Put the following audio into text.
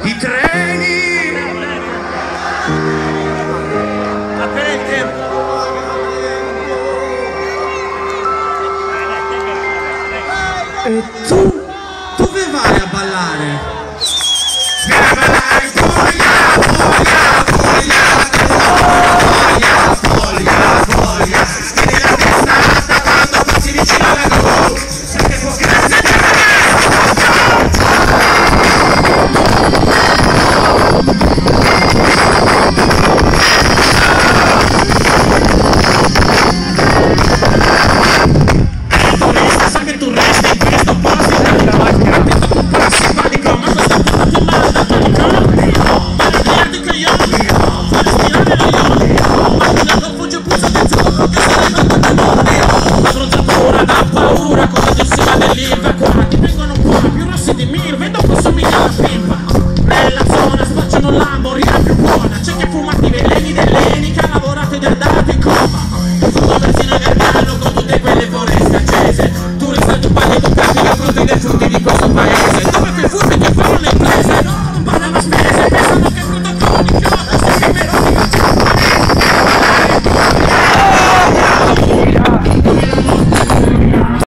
i treni. Appena il tempo. E tu dove vai a ballare? Vieni a ballare, foglia, tieni la testa alta quando passi vicino alla gru, sai che può crescere. Sa che tu resti in questo posto della macchina, ti fa comprare simpatico, ma questa puta ti manda per il collo, miliardi che io fare stirare la io, ma qui la confuge puzza del gioco che sei fatto mondo, la bronzatura da paura, come dissima dell'Ilva, qua ti vengono ancora più rossi di Milva e dopo somiglia alla pimpa, nella zona spacciano la morire più buona, c'è che fuma i veleni dell'Eni che ha lavorato ed è andato in coma, fuma benzina nel gallo con tutte quelle foreste accese, tu resti tu parli con capi le frutte del frutto